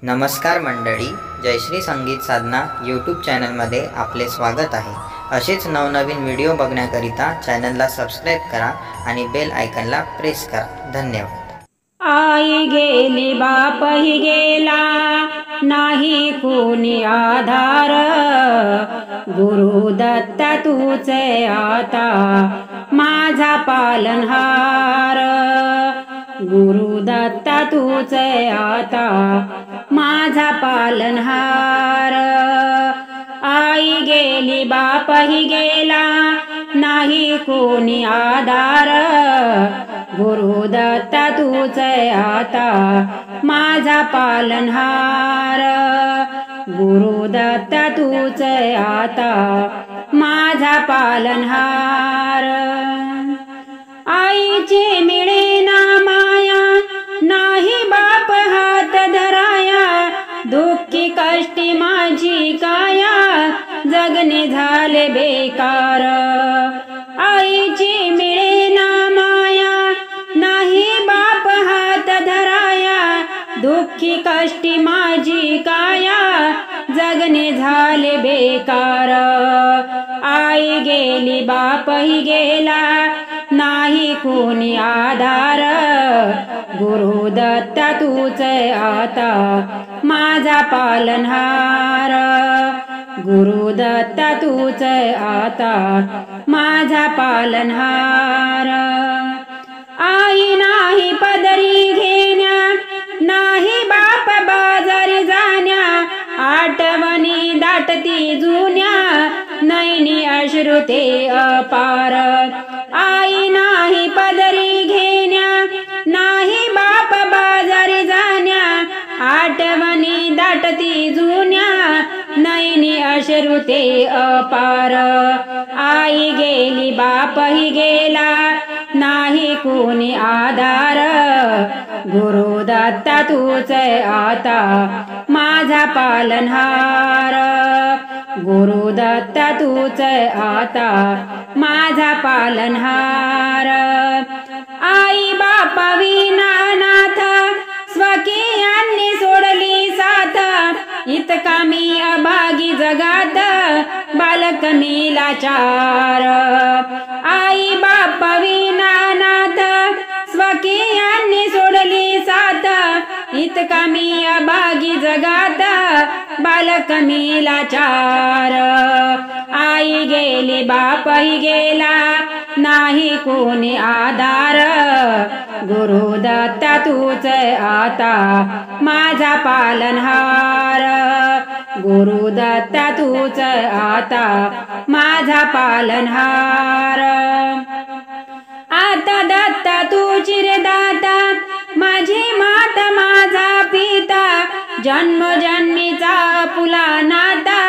नमस्कार मंडळी, जयश्री संगीत साधना यूट्यूब चॅनलमध्ये आपले स्वागत आहे। असेच नवनवीन व्हिडिओ बघण्याकरिता चॅनलला सबस्क्राइब करा आणि बेल आयकॉनला प्रेस करा। धन्यवाद। आई गेली बापही गेला, नाही कोणी आधार, गुरु दत्ता तूचे आता माझा पालनहार, गुरु दत्ता तूचे आता माझा पालनहार। आई गेली बापही गेला, नाही कोणी आधार, गुरु दत्ता तूचे आता माझा पालनहार, गुरु दत्ता तूचे आता माझा पालनहार। आईची मिळेना माया, नाही बाप हात धराया, दुःखी कष्टी माझी काया, जगणे झाले बेकार। आईची मिळेना माया, नाही बाप हात धराया, दुःखी कष्टी माझी काया, जगणे झाले बेकार। आई गेली बापही गेला, नाही कोणी आधार, गुरु दत्ता तूचे आता माझा पालनहार, गुरु दत्ता तूचे आता माझा पालनहार। आई नाही पदरी घेण्या, नाही बाप बाजारी जाण्या, आठवणी दाटती जुन्या, नैनी अश्रू ते अपार। आई नाही पदरी घेण्या, नाही बाप बाजारी जाण्या, आठवणी दाटती जुन्या, नैनी अश्रू ते अपार। आई गेली बापही गेला, नाही कोणी आधार, गुरु दत्ता तूचे आता माझा पालनहार, गुरु दत्ता तूचे आता माझा पालनहार। आई बापा विना नाथ, स्वकीयांनी सोडली साथ, इतका मी अभागी जगात, बालक मी लाचार। आई बापा विना नाथ, स्वकीयांनी सोडली साथ, इतका मी अभागी जगात, बालक मी लाचार। आई गेली बापही गेला, नाही कोणी आधार, गुरु दत्ता तूचे आता माझा पालनहार, गुरु दत्ता तूचे आता माझा पालनहार। आता दत्ता तूची रे दाता, माझी माता माझा पिता, जन्मजन्मीचा पुला नाता,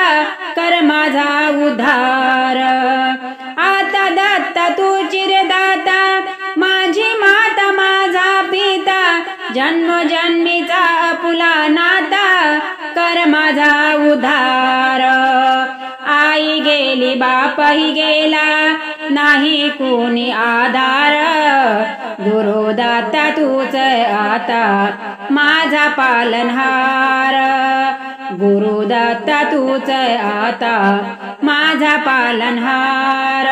कर माझा उद्धार। आता दत्ता तूची रे दाता, माझी माता माझा पिता, जन्मजन्मीचा पुला नाता, कर माझा उद्धार। आई गेली बापही गेला, नाही कोणी आधार, गुरु दत्ता तूचे आता माझा पालनहार, गुरु दत्ता तूचे आता माझा पालनहार,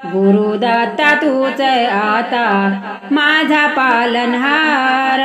गुरु दत्ता तूचे आता माझा पालनहार।